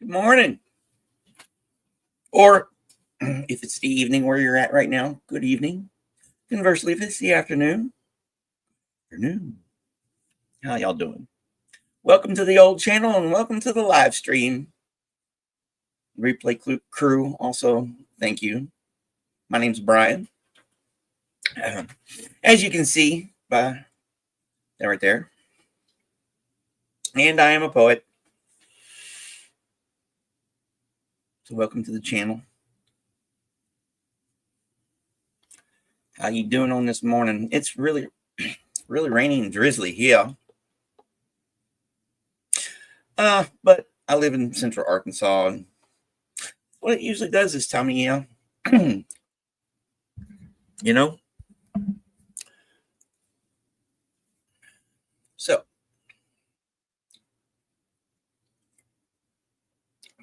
Good morning. Or if it's the evening where you're at right now, good evening. Conversely, if it's the afternoon. How y'all doing? Welcome to the old channel and welcome to the live stream. Replay crew, also, thank you. My name's Brian. As you can see by that right there. And I am a poet. So welcome to the channel. How you doing on this morning? It's really rainy and drizzly here. But I live in central Arkansas, and what it usually does is tell me, you know. So,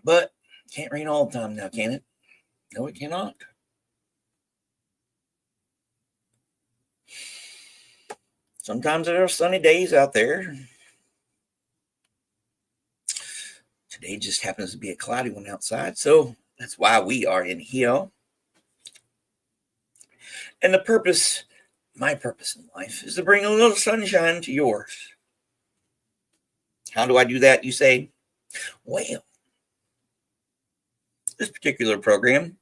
but can't rain all the time now, can it? No, it cannot. Sometimes there are sunny days out there. Today just happens to be a cloudy one outside, so that's why we are in here. And my purpose in life, is to bring a little sunshine to yours. How do I do that, you say? Well, this particular program,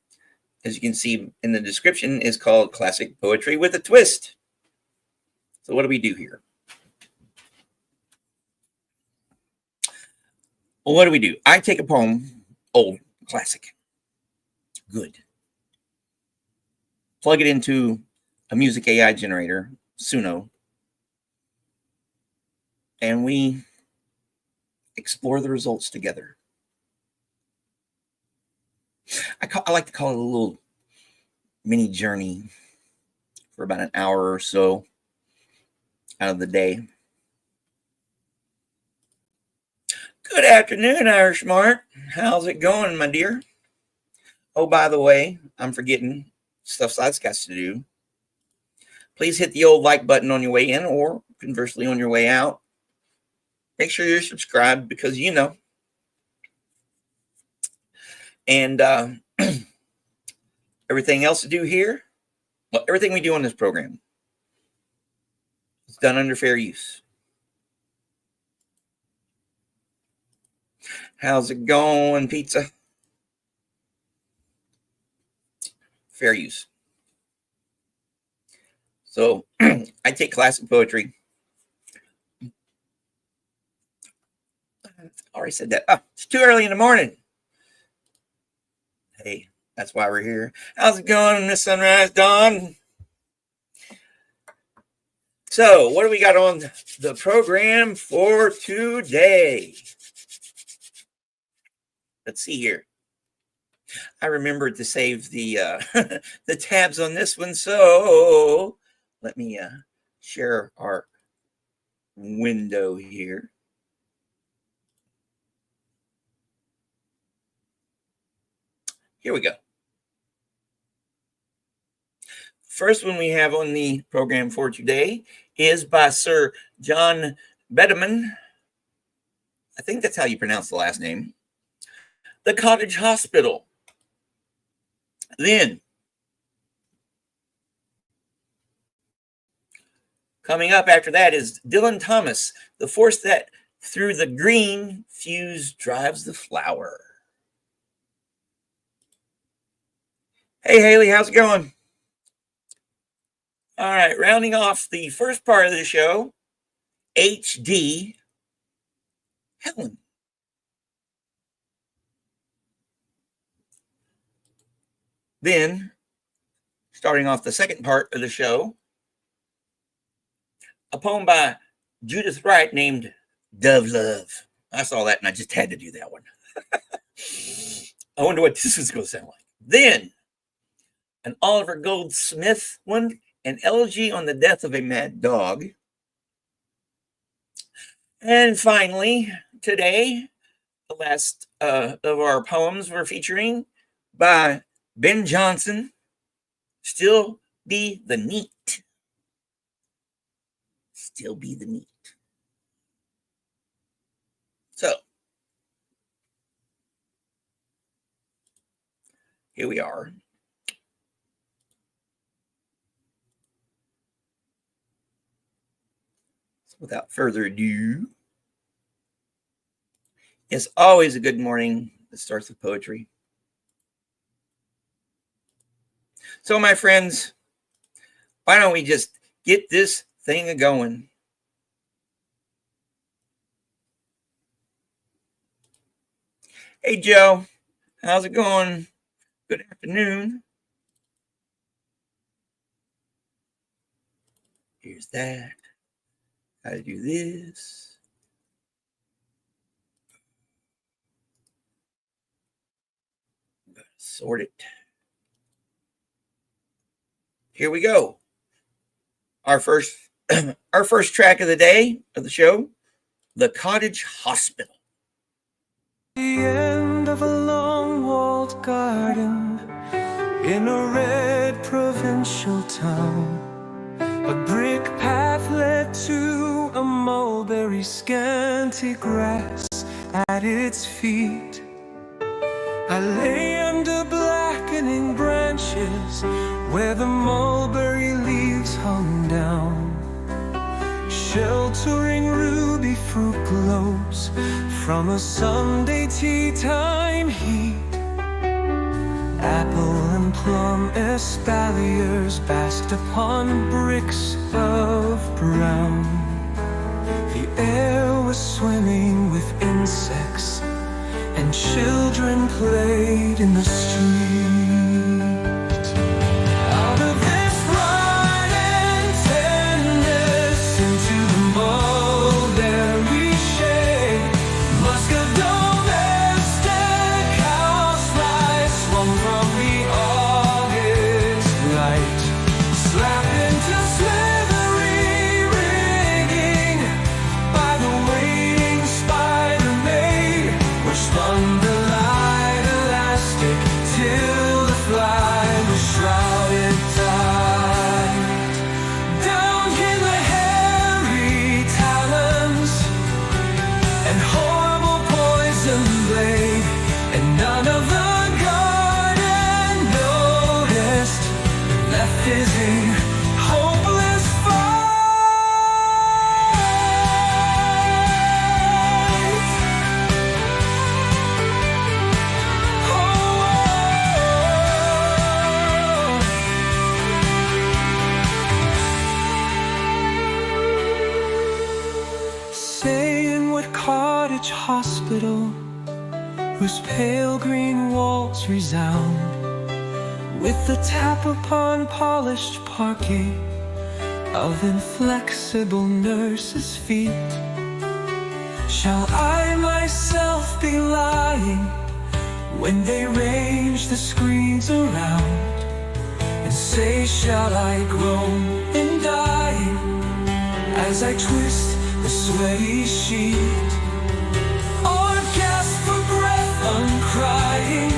as you can see in the description, is called Classic Poetry with a Twist. So what do we do here? Well, what do? I take a poem, old, classic, good, plug it into a music AI generator, Suno, and we explore the results together. I like to call it a little mini journey for about an hour or so out of the day. Good afternoon, Irish Mart. How's it going, my dear? Oh, by the way, I'm forgetting stuff I've got to do. Please hit the old like button on your way in, or conversely on your way out. Make sure you're subscribed because you know. And everything else to do here, well, everything we do on this program is done under fair use. How's it going, pizza? Fair use. So I take classic poetry. I already said that. Oh, it's too early in the morning. Hey, that's why we're here. How's it going, Miss Sunrise Dawn? So what do we got on the program for today? Let's see here. I remembered to save the the tabs on this one, so let me share our window here. Here we go. First one we have on the program for today is by Sir John Betjeman. I think that's how you pronounce the last name. The Cottage Hospital. Then, coming up after that is Dylan Thomas, The Force That Through the Green Fuse Drives the Flower. Hey, Haley, how's it going? All right, rounding off the first part of the show, H.D. Helen. Then, starting off the second part of the show, a poem by Judith Wright named Dove Love. I saw that and I just had to do that one. I wonder what this was going to sound like. Then, an Oliver Goldsmith one, an elegy on the death of a mad dog. And finally, today, the last of our poems we're featuring by Ben Jonson, Still Be the Neat. Still Be the Neat. So, Here we are. So without further ado, it's always a good morning that starts with poetry. So, my friends, why don't we just get this thing going? Hey, Joe, how's it going? Good afternoon. Here's that. Gotta do this. Gotta sort it. Here we go. Our first track of the day of the show, The Cottage Hospital. The end of a long-walled garden in a red provincial town. A brick path led to a mulberry, scanty grass at its feet. I lay under blackening branches where the mulberry leaves hung down, sheltering ruby fruit globes from a Sunday tea time heat. Apple and plum espaliers basked upon bricks of brown. The air was swimming with insects, and children played in the street. Out of this bright and tenderness into the mulberry shade, musk of domestic houseflies swung from the August light, slapped into slithery rigging by the waiting spider maid, which spun the light elastic till the fly was shrouded tight. Down came the hairy talons and horrible poison blade, and none of the garden noticed that fizzing, hopeless fight. Saying what cottage hospital, whose pale green walls resound with the tap upon polished parquet of inflexible nurses' feet. Shall I myself be lying when they range the screens around, and say, shall I groan in dying as I twist the sweaty sheet, or gasp for breath uncrying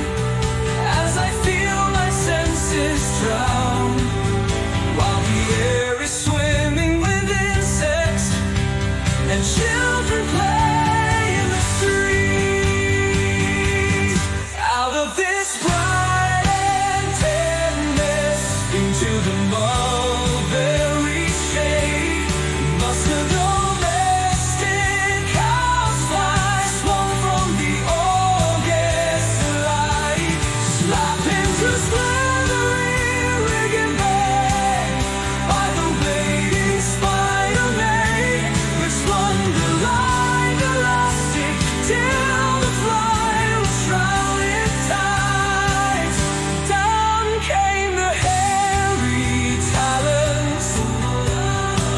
as I feel my senses drown, while the air is swimming with insects and children play in the streets. Out of this bright and tenderness into the mulberry shade, must have domestic houseflies swung from the August light, slapped into slithery rigging bed by the waiting spider maid, which spun the light elastic till the fly was shrouded tight. Down came the hairy talons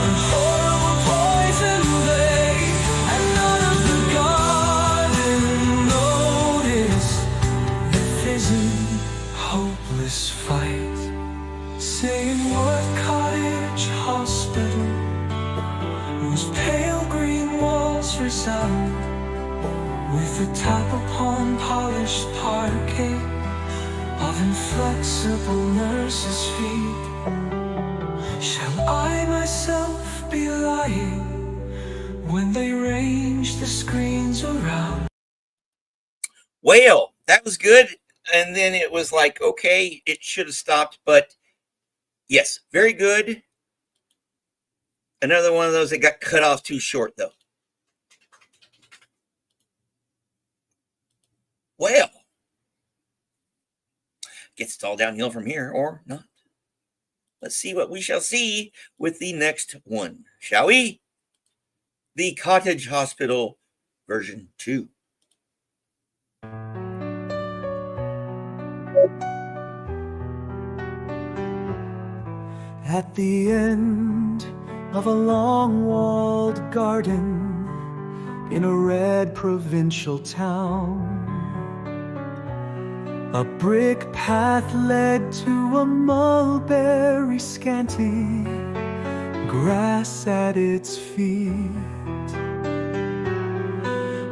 and horrible poison blade, and none of the garden noticed the fizzing, hopeless fight. Saying what cottage hospital, whose pale green walls resound with the tap upon polished parquet of inflexible nurses' feet. Shall I myself be lying when they range the screens around? Well, that was good. And then it was like, okay, it should have stopped, but yes, very good. Another one of those that got cut off too short, though. Well, gets it all downhill from here, or not. Let's see what we shall see with the next one, shall we? The Cottage Hospital version 2. At the end of a long-walled garden in a red provincial town, a brick path led to a mulberry scanty, grass at its feet.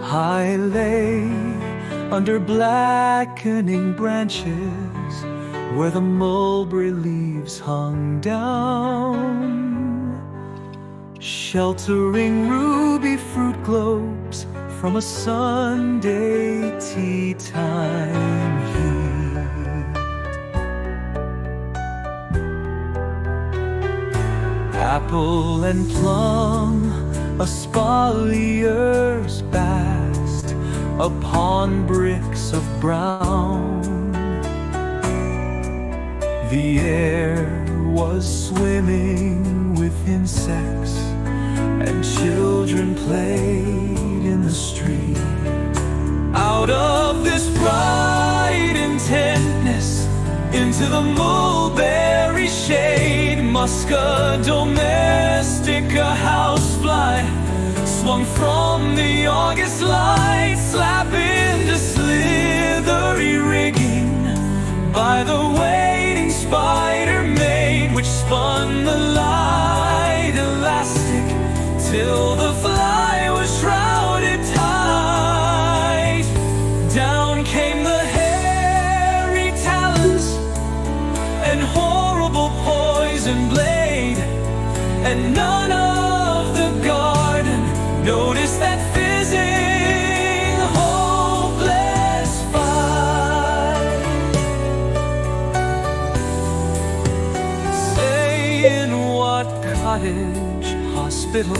I lay under blackening branches where the mulberry leaves hung down, sheltering ruby fruit globes from a Sunday tea time heat. Apple and plum, a spalier's bast upon bricks of brown. The air was swimming with insects, and children played in the street. Out of this bright intentness, into the mulberry shade, Musca domestica housefly swung from the August light, slapping the slithery rigging by the waiting spider maid, which spun the light elastic till the fly was shrouded tight. Down came the hairy talons and horrible poison blade, and none of the garden noticed that fizzing, hopeless fight. Say, in what cottage hospital,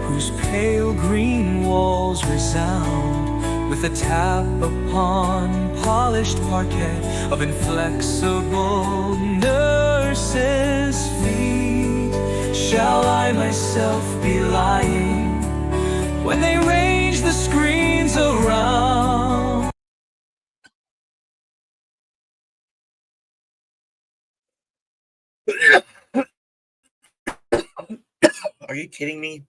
whose pale green walls resound with a tap upon polished parquet of inflexible nurses' feet, shall I myself be lying when they range the screens around? Are you kidding me?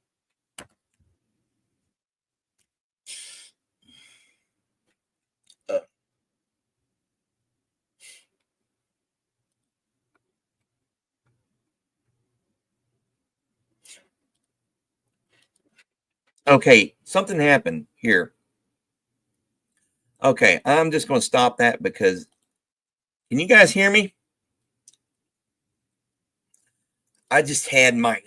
Okay, something happened here. Okay, I'm just going to stop that because can you guys hear me? I just had my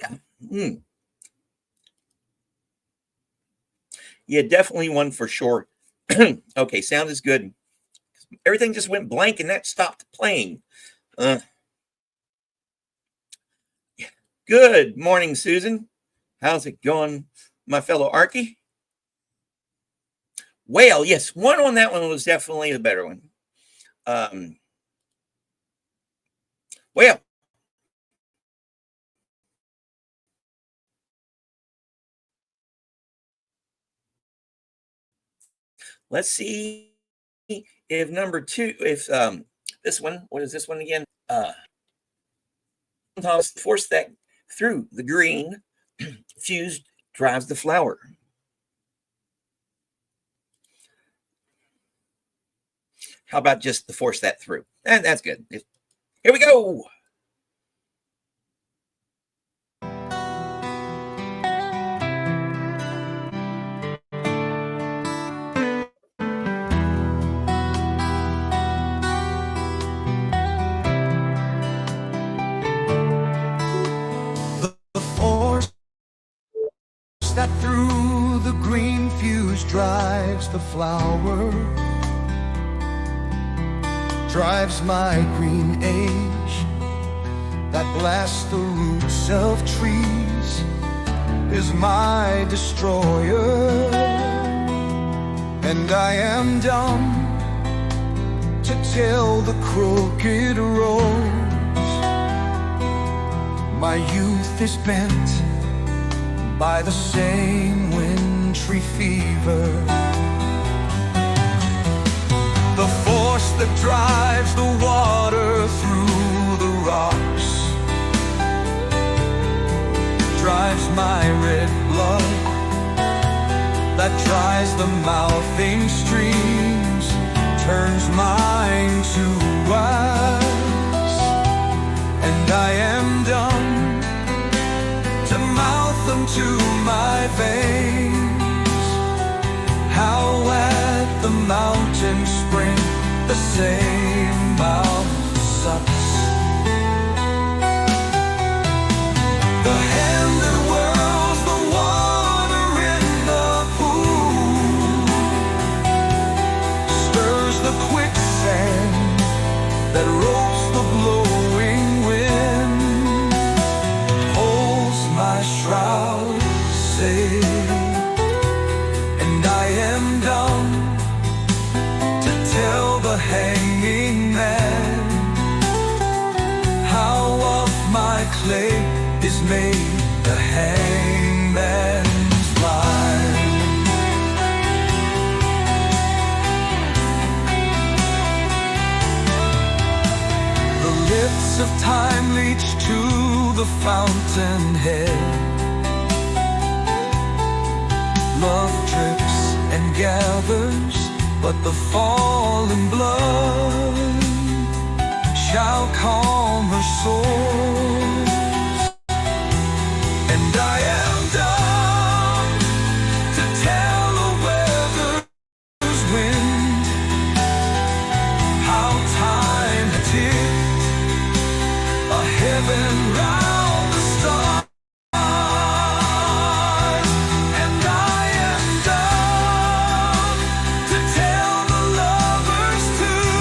yeah, definitely one for sure. Okay, sound is good. Everything just went blank and that stopped playing. Good morning, Susan. How's it going, my fellow Archie? Well, yes, one on that one was definitely the better one. Well, let's see if number two, if this one, what is this one again? Sometimes force that through the green fused drives the flower. How about just the force that through? And that's good. Here we go. The force that through the green fuse drives the flower drives my green age, that blasts the roots of trees, is my destroyer. And I am dumb to tell the crooked roads. My youth is bent by the same wintry fever, the force that drives the water through the rocks drives my red blood, that dries the mouthing streams, turns mine to wax. And I am done to mouth them to my veins. How at the mountain spring the same mouth sucks. The hand that whirls the water in the pool stirs the quicksand that ropes the blowing wind, holds my shroud safe. And I am dumb to tell the hanging man how of my clay is made the hangman's line. The lips of time leach to the fountainhead. Love drips and gathers, but the fallen blood shall calm her soul. And I am done to tell the weather's wind how time had ticked a heaven round the stars. And I am done to tell the lovers too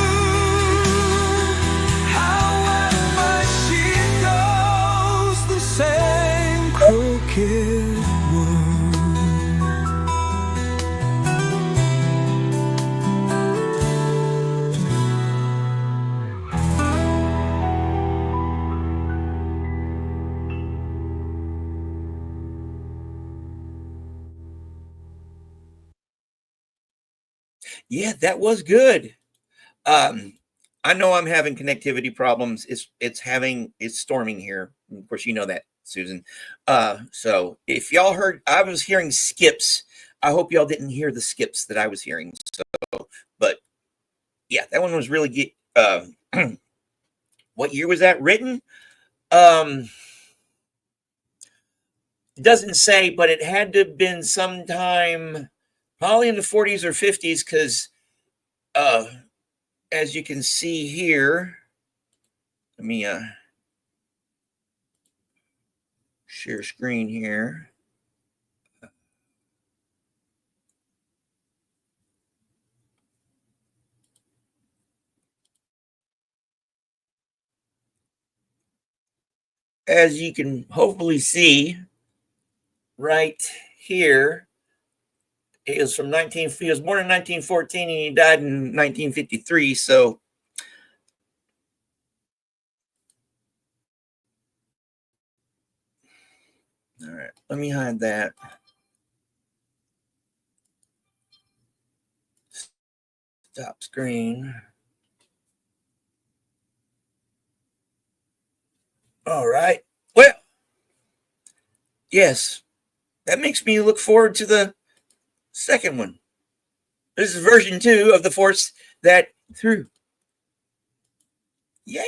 how at my sheet goes the same crooked wound. Yeah, that was good. I know I'm having connectivity problems. It's storming here. Of course, you know that, Susan. So if y'all heard, I was hearing skips. I hope y'all didn't hear the skips that I was hearing. So, but yeah, that one was really good. What year was that written? It doesn't say, but it had to have been sometime probably in the 40s or 50s, because as you can see here, let me share screen here. As you can hopefully see right here, he was born in 1914 and he died in 1953. So all right, let me hide that. Stop screen. All right. Well, yes, that makes me look forward to the second one. This is version 2 of The Force That Threw. Yay.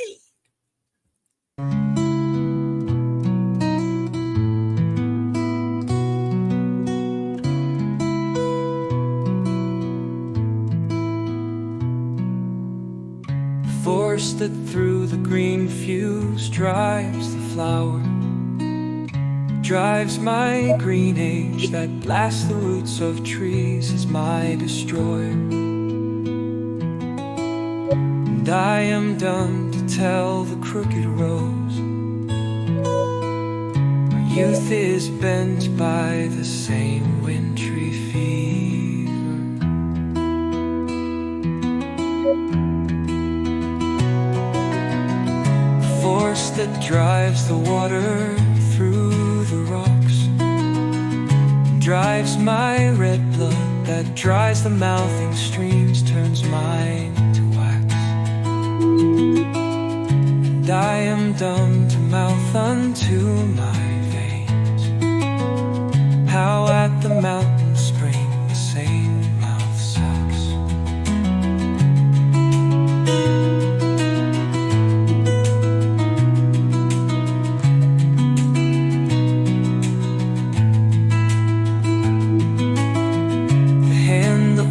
Force that through the green fuse drives the flower, drives my green age, that blasts the roots of trees, is my destroyer. and I am done to tell the crooked roads. Our youth is bent by the same wintry fever. The force that drives the water through the rocks drives my red blood, that dries the mouthing streams, turns mine to wax. And I am dumb to mouth unto my veins how at the mountain spring the same mouth sucks.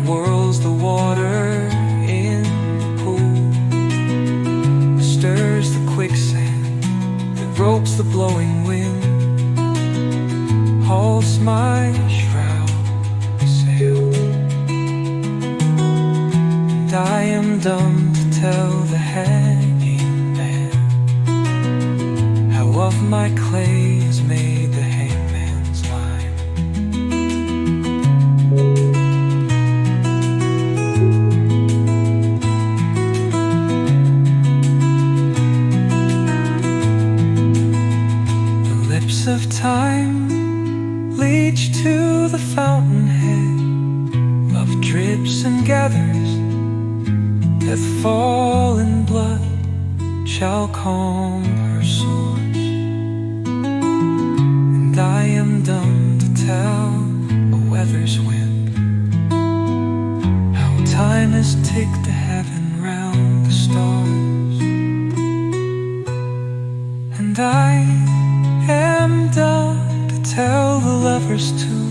Whirls the water in the pool, stirs the quicksand that ropes the blowing wind, hauls my shroud sail. And I am dumb to tell the hanging man how of my clay is made the hangman's line. Of time leach to the fountainhead of drips and gathers that fall in blood shall calm her source. And I am dumb to tell a weather's wind how time has ticked to heaven round the stars. And I am done to tell the lovers too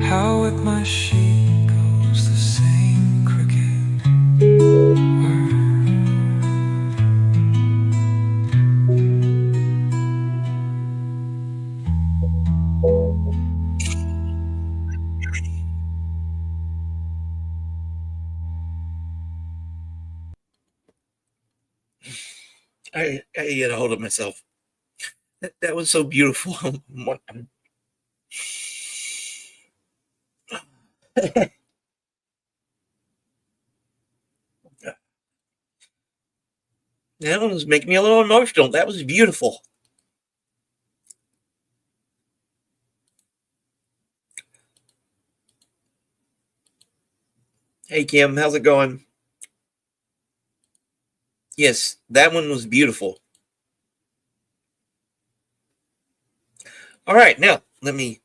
how at my sheet goes the same crooked word. I get a hold of myself. That was so beautiful. That one was making me a little emotional. That was beautiful. Hey, Kim, how's it going? Yes, that one was beautiful. All right, now let me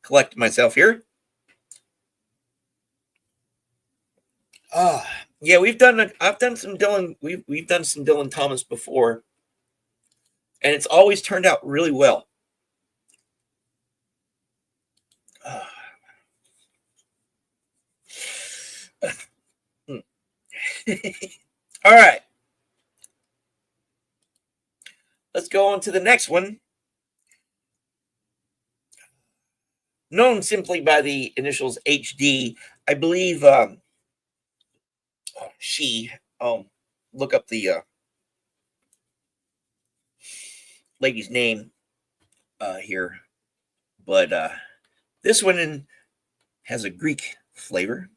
collect myself here. Yeah, I've done some Dylan. We've done some Dylan Thomas before, and it's always turned out really well. All right, let's go on to the next one. Known simply by the initials HD, I believe she, look up the lady's name here, but this one has a Greek flavor.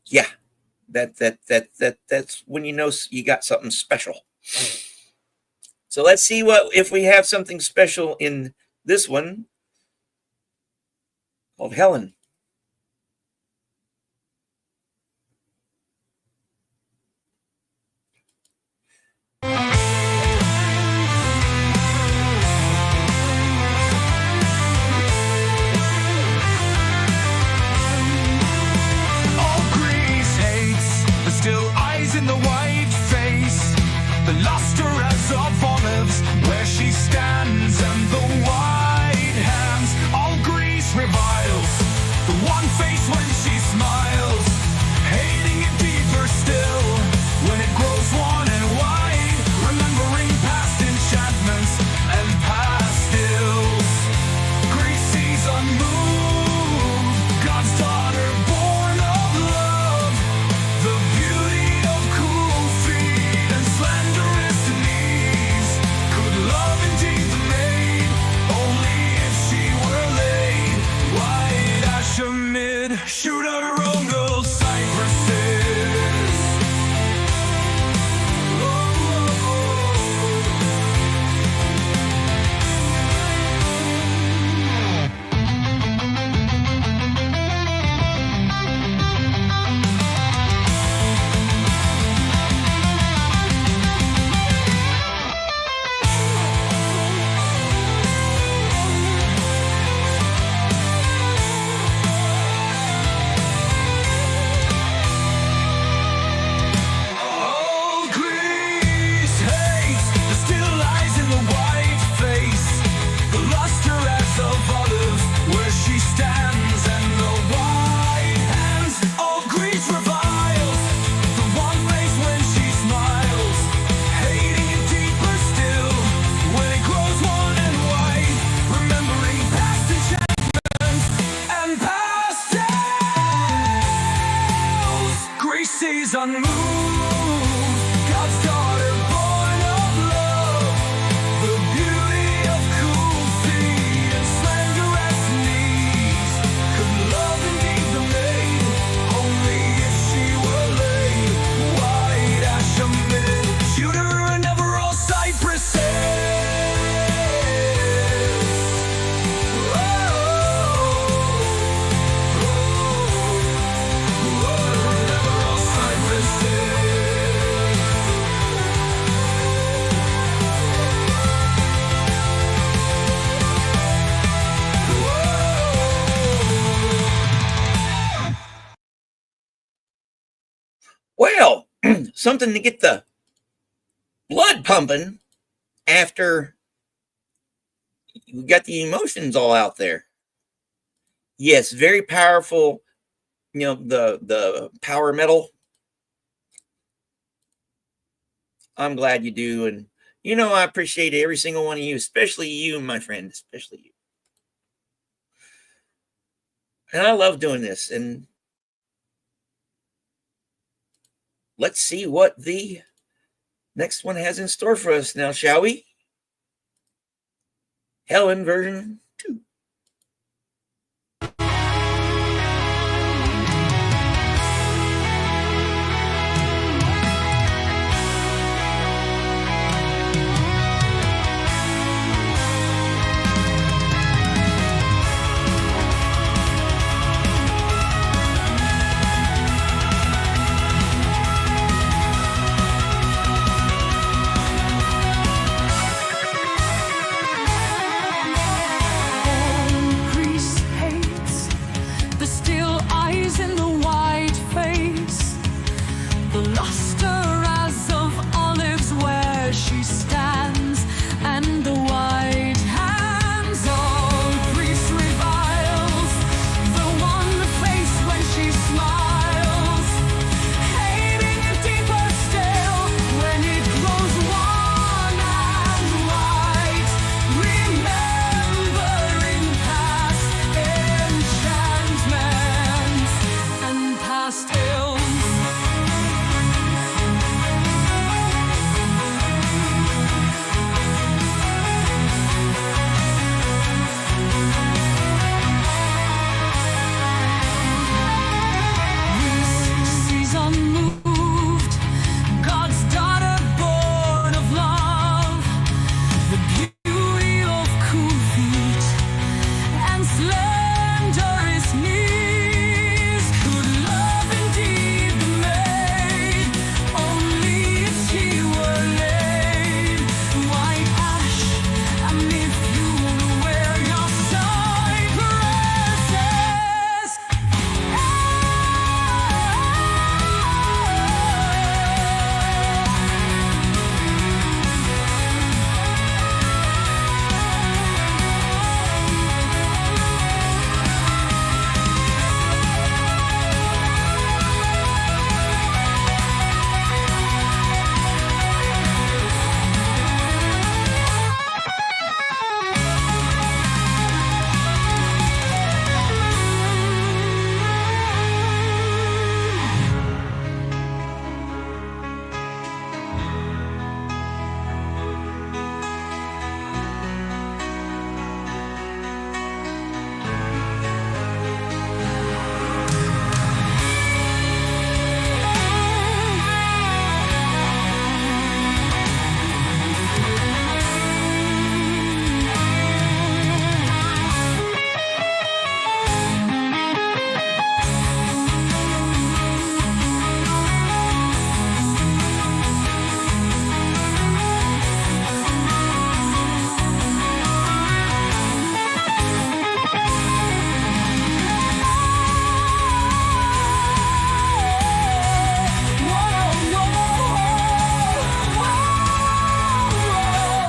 Yeah, that's when you know you got something special. So let's see if we have something special in this one called Helen. All Greece hates, but still eyes in the white face. The luster as of olives where she stands, and the white hands. All Greece reviles the one face when she smiles, hating it deeper still when it grows worn and wide, remembering past enchantments and past ills. Greece sees unmoved Well, something to get the blood pumping after you got the emotions all out there. Yes, very powerful. The power metal. I'm glad you do. And I appreciate every single one of you, especially you, my friend, especially you. And I love doing this. And let's see what the next one has in store for us now, shall we? Helen version 2. Grease hates the still eyes in the white face, the luster as of olives where she stands, and the white hands of Greece reviles the one face when she smiles, hating it deeper still when it grows wan and white, remembering past enchantments and past ills. Sees unmoved, God's daughter born of love, the beauty of cool feet and slenderest knees. Could love indeed be made, only if she were laid white ash, and if you were wear your cypresses.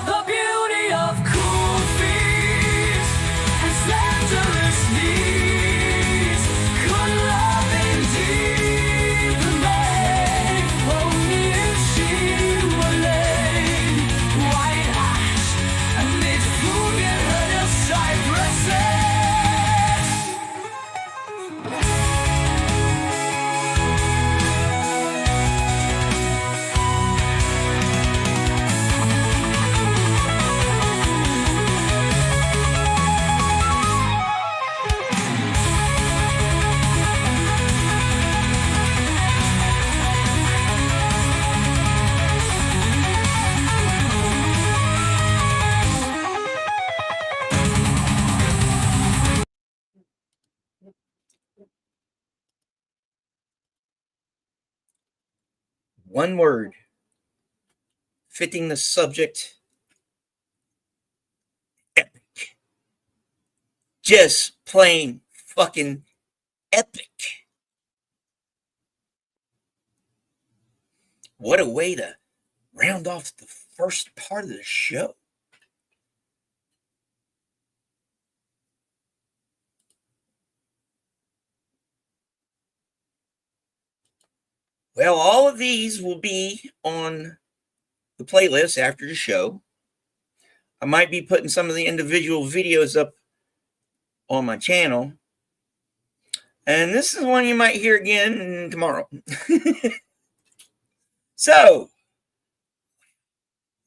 The beauty of cool feet and slenderest knees. Could love indeed be made, only if she were laid white ash amid fluid her cypresses. One word fitting the subject: epic. Just plain fucking epic. what a way to round off the first part of the show. Well, all of these will be on the playlist after the show. I might be putting some of the individual videos up on my channel. And this is one you might hear again tomorrow. So,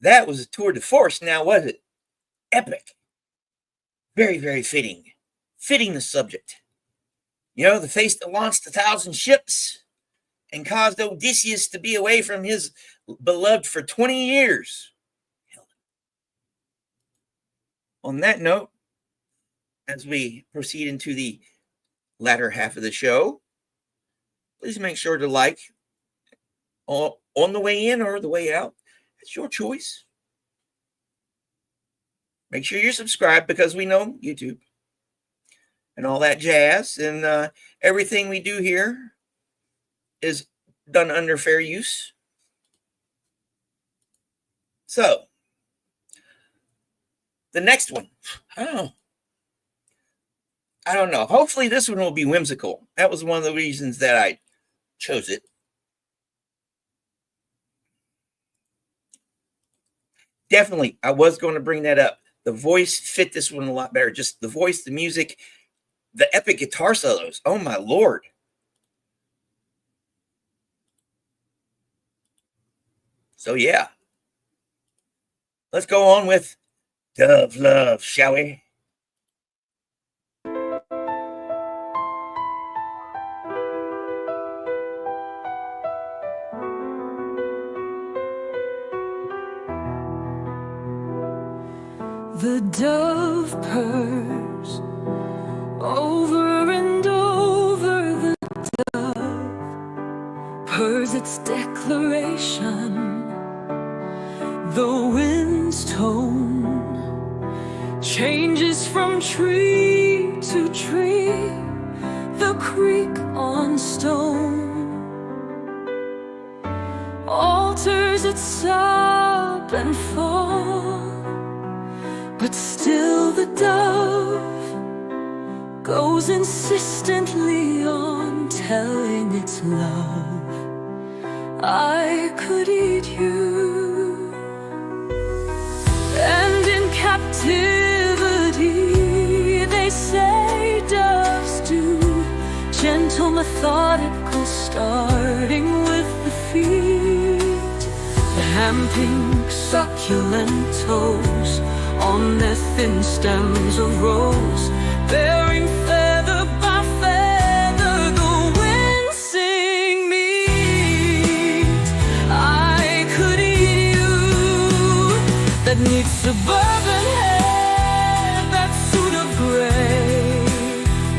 that was a tour de force. Now, was it? Epic. Very, very fitting. Fitting the subject. You know, the face that launched 1,000 ships and caused Odysseus to be away from his beloved for 20 years. On that note, as we proceed into the latter half of the show, please make sure to like on the way in or the way out. It's your choice. Make sure you're subscribed, because we know YouTube and all that jazz, and everything we do here is done under fair use. So, the next one, I don't know. Hopefully this one will be whimsical. That was one of the reasons that I chose it. Definitely, I was going to bring that up. The voice fit this one a lot better. Just the voice, the music, the epic guitar solos. Oh, my Lord. So, yeah. Let's go on with Dove Love, shall we? The dove purrs over and over. The dove purrs its declaration. The wind's tone changes from tree to tree. The creak on stone alters its sob and fall. But still the dove goes insistently on telling its love, I could eat you. And in captivity they say doves do, gentle, methodical, starting with the feet, the hand-pink, succulent toes on their thin stems of rose, bearing feather by feather the wincing meat. I could eat you, that neat suburban hair, that suit of gray,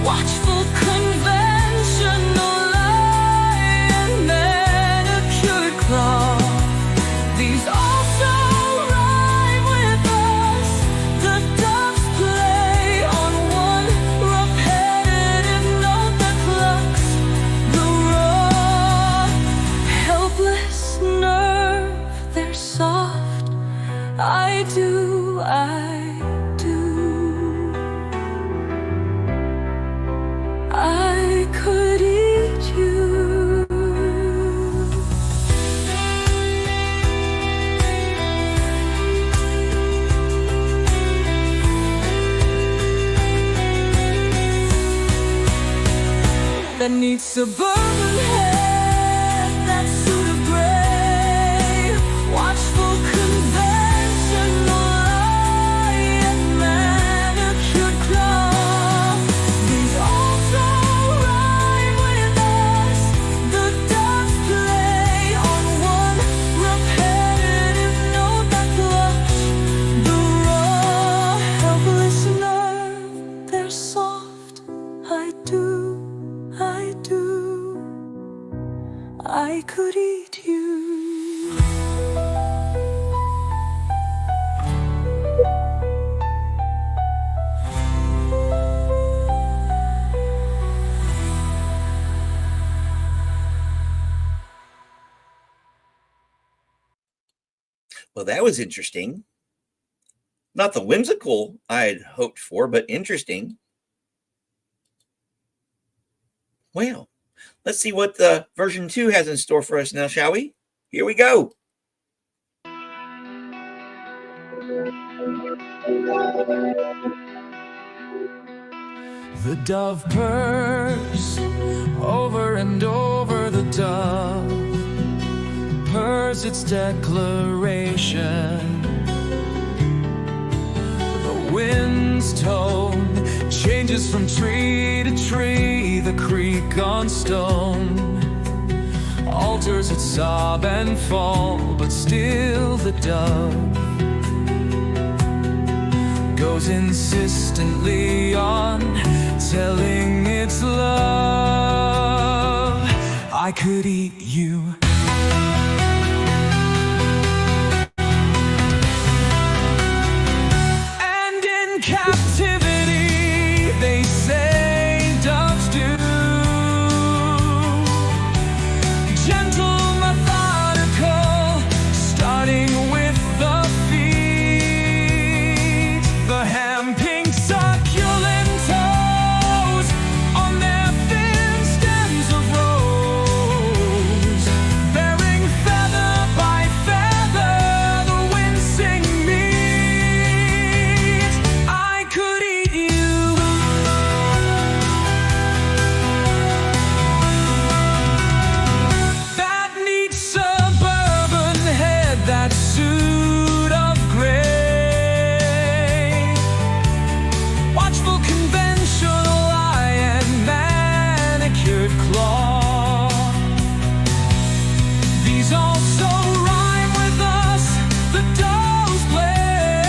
watchful, conventional eye, and manicured claw. These also rhyme with us. The doves play on one repetitive note that plucks the raw, helpless nerve. They're soft. I do, I could eat you. That neat suburban hair, that suit of gray, watchful, conventional eye, and manicured claw. These also rhyme with us. The doves play on one repetitive note that plucks the raw, helpless nerve. They're soft. I do. Well, that was interesting. Not the whimsical I had hoped for, but interesting. Well, let's see what the version 2 has in store for us now, shall we? Here we go. The dove purrs over and over. The dove purrs its declaration. The wind's tone changes from tree to tree. The creek on stone alters its sob and fall, but still the dove goes insistently on, telling its love, I could eat you. And in captivity, they say doves do. Gentle, methodical, starting with the feet. The ham-pink succulent toes on their thin stems of rose, bearing feather by feather the wincing meat. I could eat you. That neat suburban head, that suit of gray, watchful, conventional eye and manicured claw. These also rhyme with us, the doves play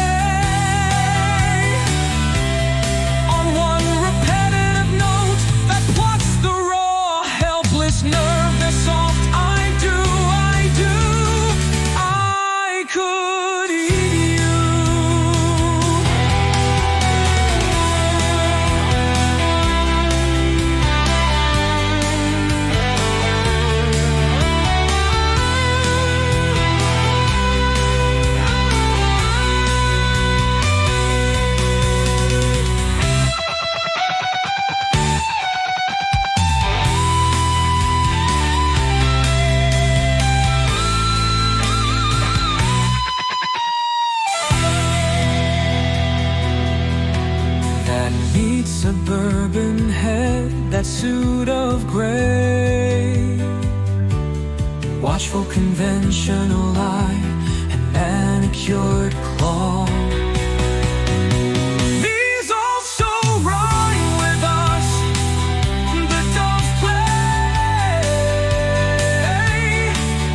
on one repetitive note that plucks the raw, helpless nerve. They're soft, I could eat you. That neat suburban head, that suit of gray, watchful, conventional eye and manicured claw. These also rhyme with us, the doves play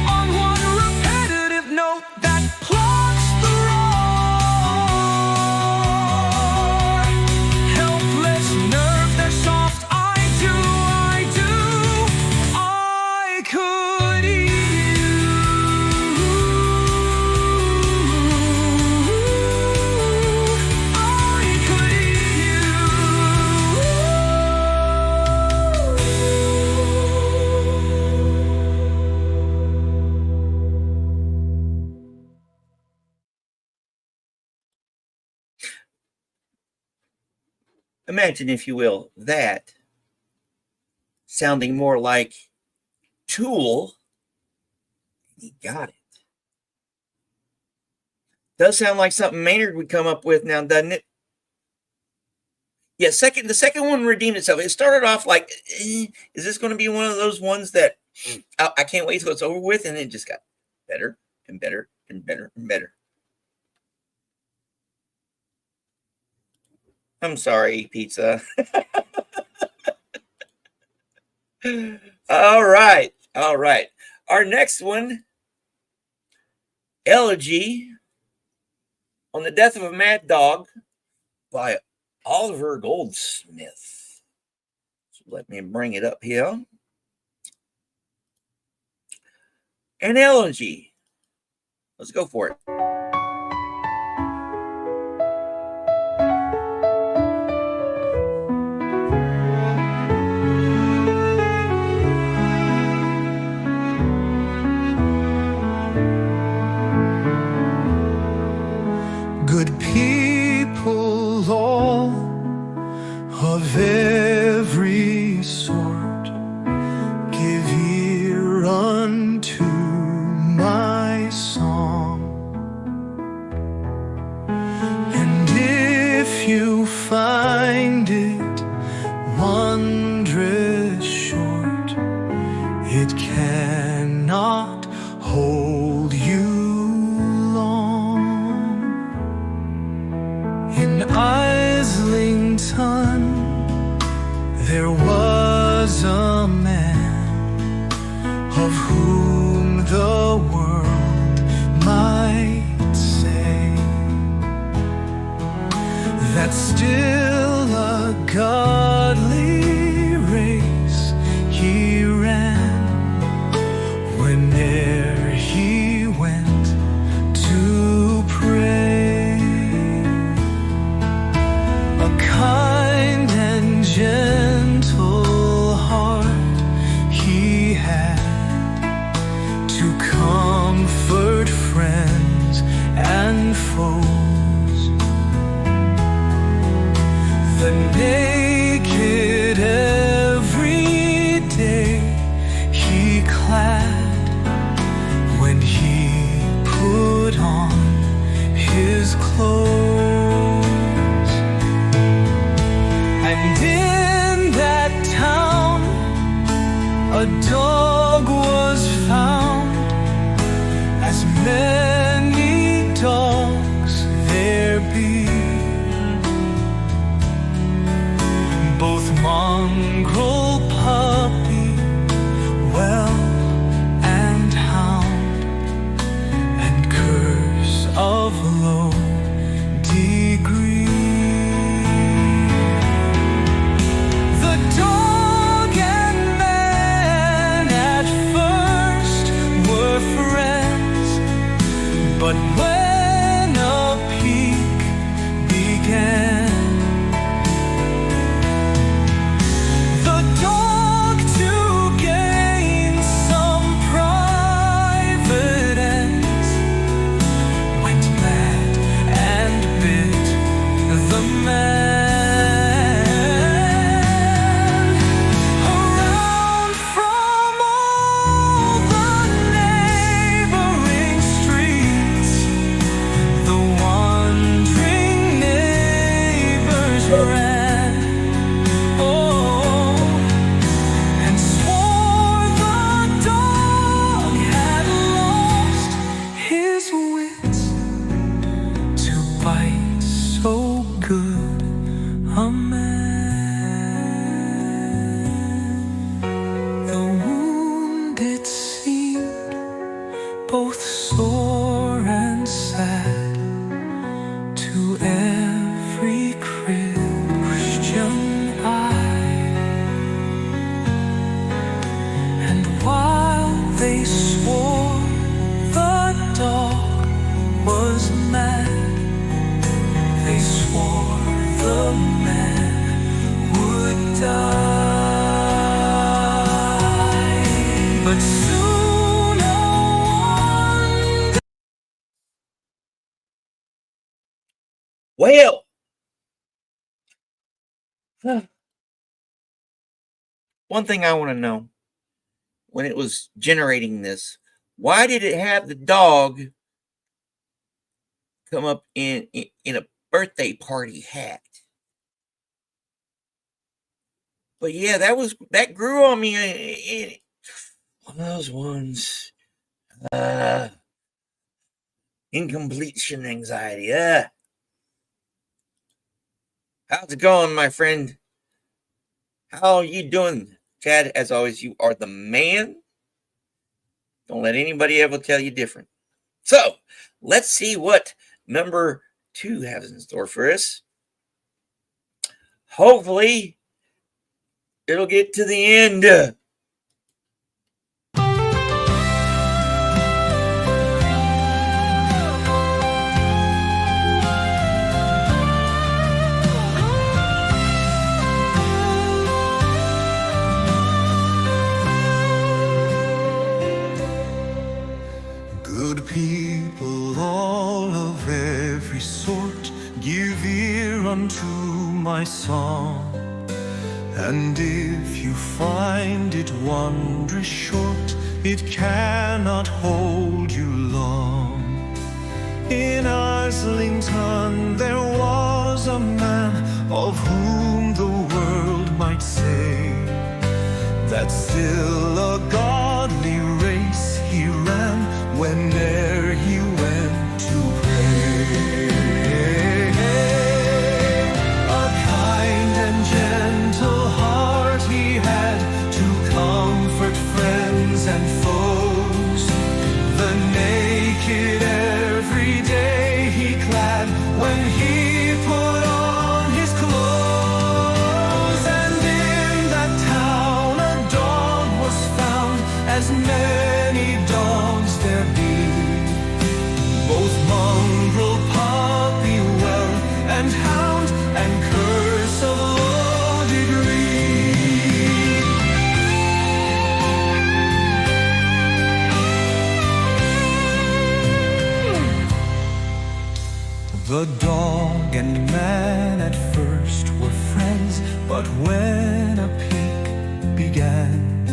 on one repetitive note that plucks the raw, helpless nerve. They're soft, I could eat you. I could Imagine, if you will, that sounding more like Tool. He got it. Does sound like something Maynard would come up with now, doesn't it? Yeah, the second one redeemed itself. It started off like, is this going to be one of those ones that I can't wait till it's over with? And it just got better and better and better and better. I'm sorry, pizza. All right. All right. Our next one, Elegy on the Death of a Mad Dog by Oliver Goldsmith. So let me bring it up here. An elegy. Let's go for it. if you find it wondrous short, it cannot hold you long. In Islington there was a man of whom the world might say that still a godly race he ran whene'er he went to pray. A kind and gentle heart he had to comfort friends and foes. The naked every day he clad when he put on his clothes. And in that town a dog was found, as many dogs there be, both mongrel, puppy, whelp, and hound, and curs of low degree. The dog and man at first were friends, but when a peak began, the dog, to gain some private ends, went mad and bit the man. Around from all the neighboring streets, the wandering neighbors ran, oh, and swore the dog had lost his wits to bite so good a man. The wound, it seemed, both sore and sad to every Christian eye. And while they swore the dog was mad, they swore the man would die. But soon a wonder. Well, one thing I want to know, when it was generating this, why did it have the dog come up in a birthday party hat? But yeah, that grew on me. One of those ones. Incompletion anxiety. How's it going, my friend? How are you doing, Chad? As always, you are the man. Don't let anybody ever tell you different. So, let's see what number 2 has in store for us. Hopefully, it'll get to the end. Good people, all of every sort, give ear unto my song. And if you find it wondrous short, it cannot hold you long. In Islington there was a man of whom the world might say that still a godly race he ran whene'er he went to pray. A kind and gentle heart he had to comfort friends and foes. The naked every day he clad when he put on his clothes. And in that town a dog was found, as many dogs there be, both mongrel, puppy, whelp, and hound, and curse of low degree. The dog and man at first were friends, but when a pique began,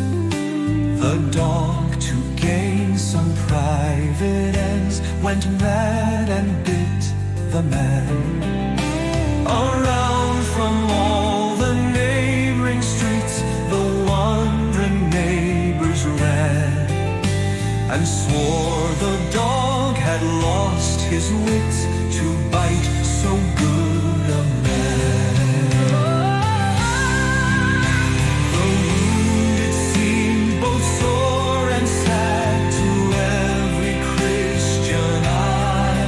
the dog to gain some private ends went mad and bit the man. Around from all the neighboring streets the wondering neighbors ran, and swore the dog had lost his wits to bite so good a man. The wound it seemed both sore and sad to every Christian eye,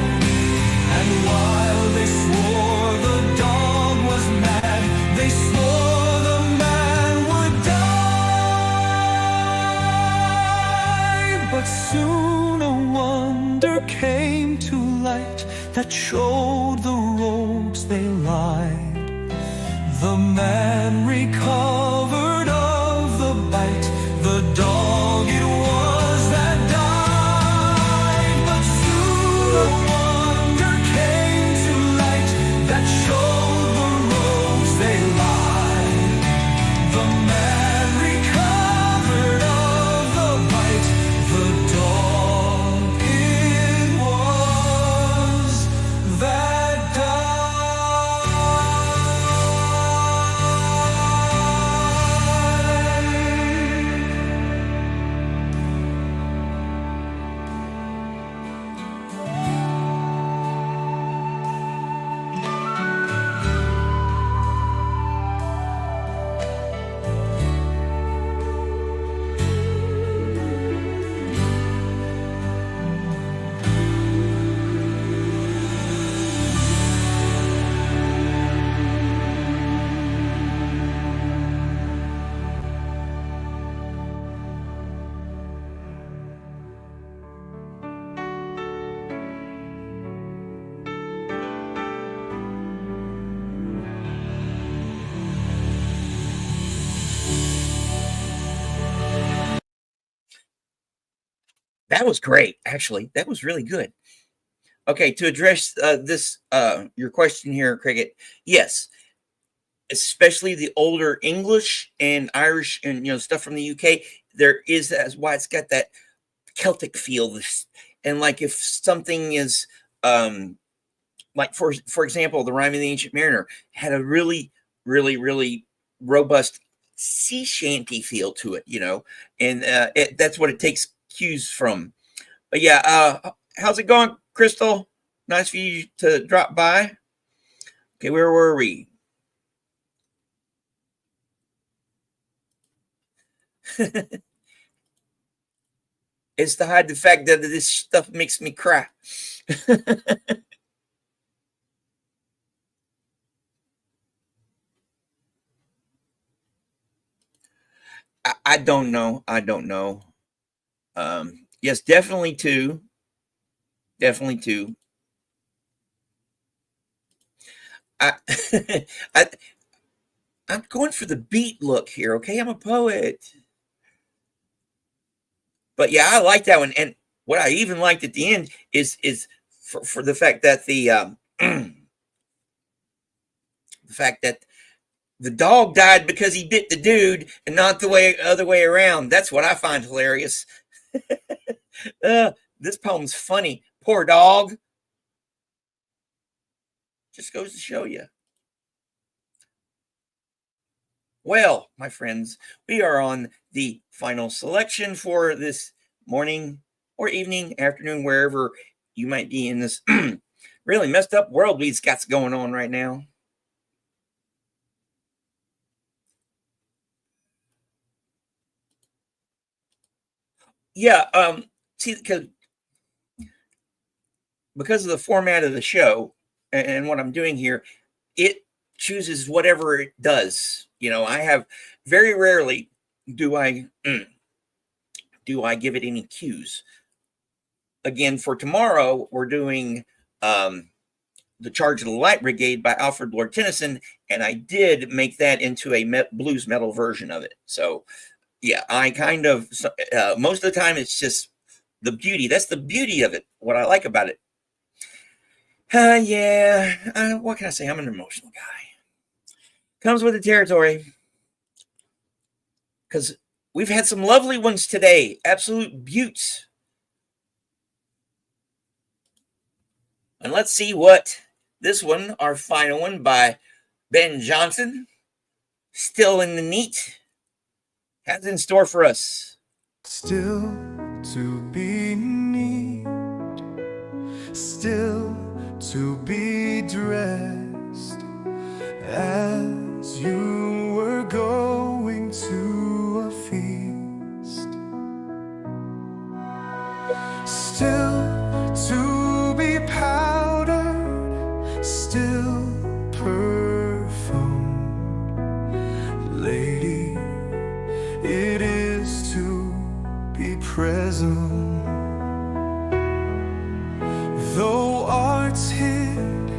and while they swore the dog was mad, they swore the man would die. But soon a wonder came to light that showed the rogues they lied. The man recovered of the bite, the dog it was that died. But soon a wonder came to light that showed the rogues they lied. The man recovered of the bite, the dog it was that died. That was great, actually. That was really good. Okay, to address this your question here, Cricket. Yes, especially the older English and Irish and stuff from the UK. There is that's why it's got that Celtic feel. And like if something is like for example, the Rime of the Ancient Mariner had a really, really, really robust sea shanty feel to it, and that's what it takes cues from. But yeah, how's it going, Crystal? Nice for you to drop by. Okay, where were we? It's to hide the fact that this stuff makes me cry. I don't know. I don't know. Yes, definitely two. Definitely two. I, I'm going for the beat look here. Okay, I'm a poet. But yeah, I like that one. And what I even liked at the end is for the fact that the fact that the dog died because he bit the dude and not the other way around. That's what I find hilarious. This poem's funny. Poor dog. Just goes to show you. Well, my friends, we are on the final selection for this morning or evening, afternoon, wherever you might be in this really messed up world we've got going on right now. Yeah, see, because of the format of the show and what I'm doing here, it chooses whatever it does. I have very rarely do I give it any cues. Again, for tomorrow, we're doing The Charge of the Light Brigade by Alfred Lord Tennyson, and I did make that into a blues metal version of it. So, yeah, I kind of, most of the time, it's just the beauty. That's the beauty of it, what I like about it. What can I say? I'm an emotional guy. Comes with the territory. Because we've had some lovely ones today. Absolute beauts. And let's see what this one, our final one by Ben Johnson, Still in the Neat, has in store for us. Still to be neat, still to be dressed, as you were going to a feast. Still to be powdered, still perfumed. Lady, it is to be present. Though art's hid,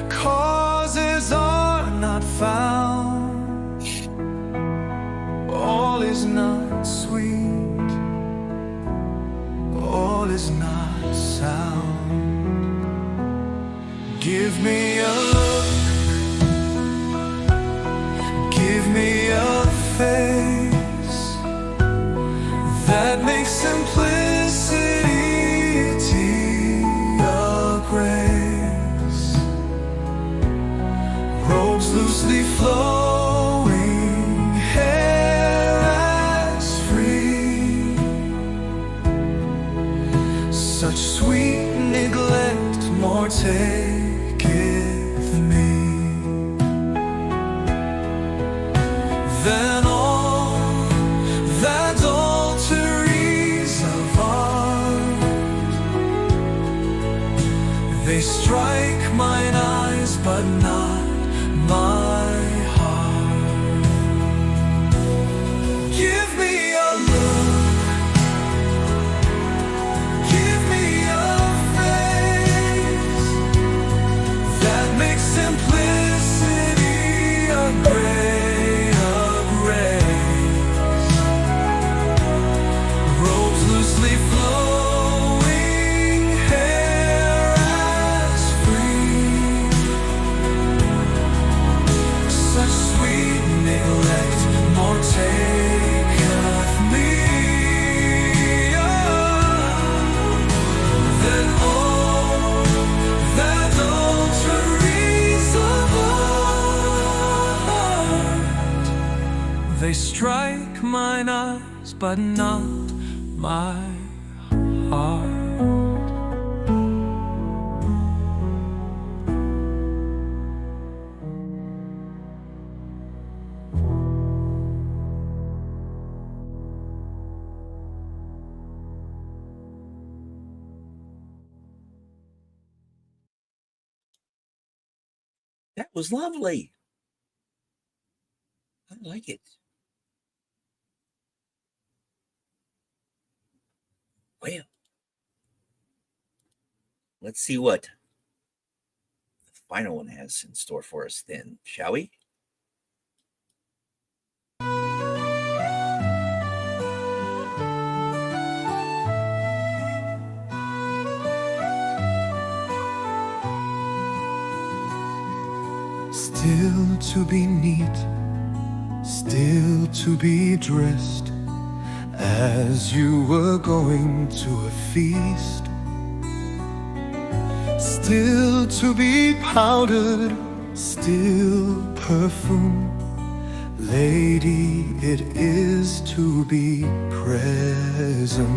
causes are not found. All is not sweet, all is not sound. Give me a look, give me a face that makes simplicity a grace. Robes loosely flowing, hair as free. Such sweet neglect more taketh me than all the adulteries of art. They strike mine eyes, but not my heart. Give me a look, give me a face that makes simplicity a grace. Robes loosely flowing, hair as free. Such sweet neglect more taketh me than all the adulteries of art. They strike mine eyes, but not my heart. That was lovely. I like it. Well, let's see what the final one has in store for us then, shall we? Still to be neat, still to be dressed, as you were going to a feast. Still to be powdered, still perfumed. Lady, it is to be present.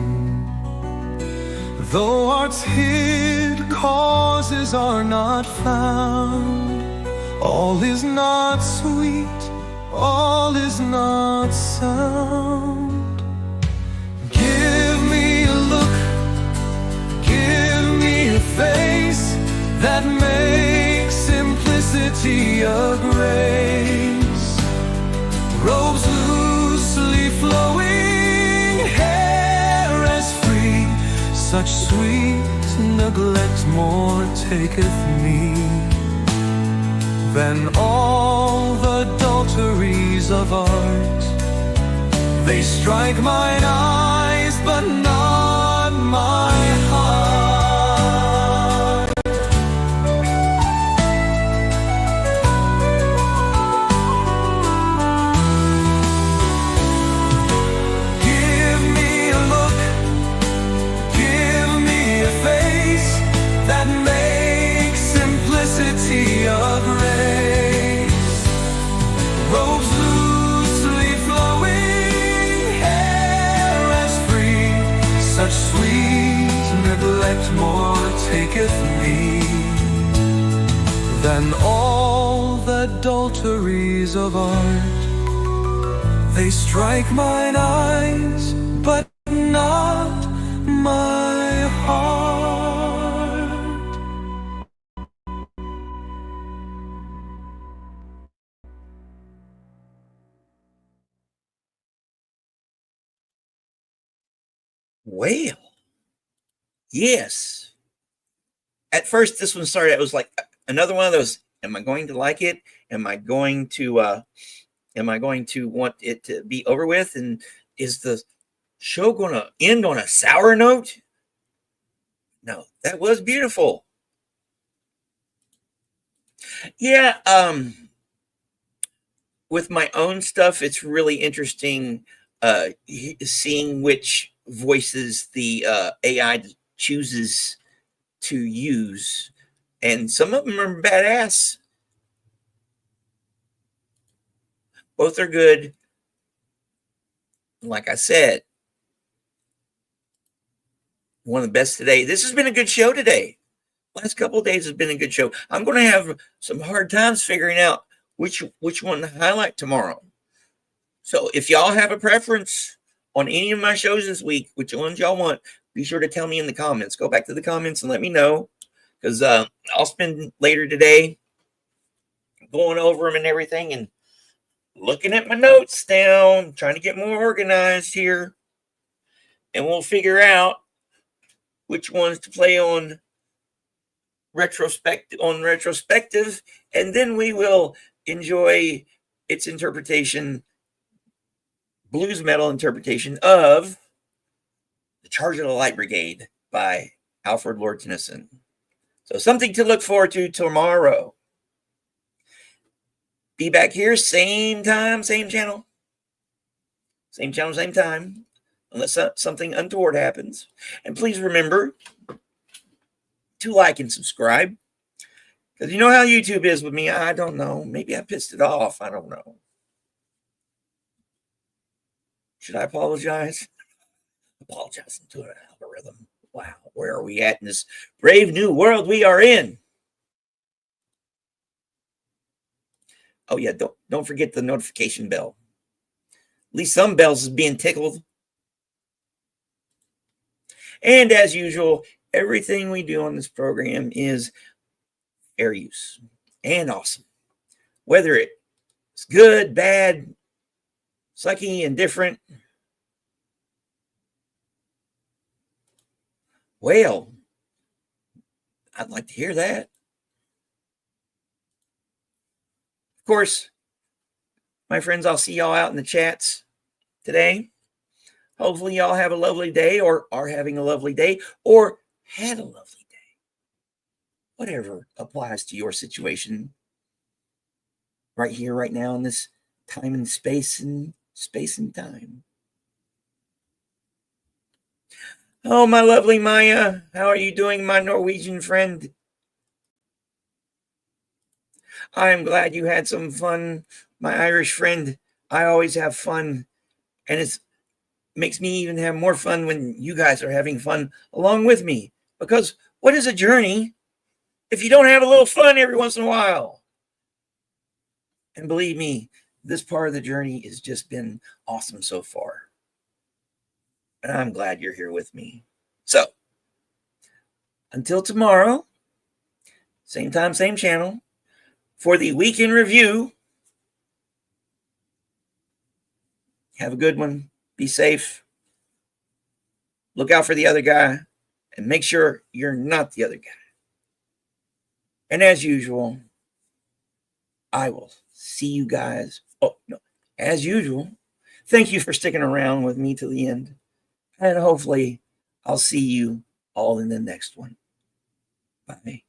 Though art's hid, causes are not found. All is not sweet, all is not sound. Give me a look, give me a face that makes simplicity a grace. Robes loosely flowing, hair as free. Such sweet neglect more taketh me than all the adulteries of art. They strike mine eyes, but not my heart. Give me a look, give me a face that makes simplicity a grace. Robes loosely flowing, hair as free. Such sweet neglect more taketh me than all the adulteries of art. They strike mine eyes, but not my heart. Well, yes. At first, this one started, it was like another one of those, am I going to like it? Am I going to want it to be over with? And is the show going to end on a sour note? No, that was beautiful. Yeah, with my own stuff, it's really interesting seeing which voices the AI chooses to use, and some of them are badass. Both are good. Like I said, one of the best today. This has been a good show today. Last couple of days has been a good show. I'm going to have some hard times figuring out which one to highlight tomorrow. So if y'all have a preference on any of my shows this week, which ones y'all want, be sure to tell me in the comments. Go back to the comments and let me know, because I'll spend later today going over them and everything and looking at my notes down, trying to get more organized here, and we'll figure out which ones to play on retrospective, and then we will enjoy its interpretation, blues metal interpretation of The Charge of the Light Brigade by Alfred Lord Tennyson. So something to look forward to tomorrow. Be back here, same time, same channel. Same channel, same time, unless something untoward happens. And please remember to like and subscribe, because you know how YouTube is with me. I don't know. Maybe I pissed it off. I don't know. Should I apologize? Apologizing to an algorithm. Wow, where are we at in this brave new world we are in? Oh yeah, don't forget the notification bell. At least some bells is being tickled. And as usual, everything we do on this program is fair use and awesome. Whether it's good, bad, sucky, indifferent. Well, I'd like to hear that. Of course, my friends, I'll see y'all out in the chats today. Hopefully y'all have a lovely day, or are having a lovely day, or had a lovely day. Whatever applies to your situation right here, right now, in this time and space and time. Oh, my lovely Maya, how are you doing, my Norwegian friend? I am glad you had some fun, my Irish friend. I always have fun, and it makes me even have more fun when you guys are having fun along with me. Because what is a journey if you don't have a little fun every once in a while? And believe me, this part of the journey has just been awesome so far. And I'm glad you're here with me. So, until tomorrow, same time, same channel, for the weekend review. Have a good one. Be safe. Look out for the other guy. And make sure you're not the other guy. And as usual, I will see you guys. Oh, no. As usual, thank you for sticking around with me to the end. And hopefully, I'll see you all in the next one. Bye.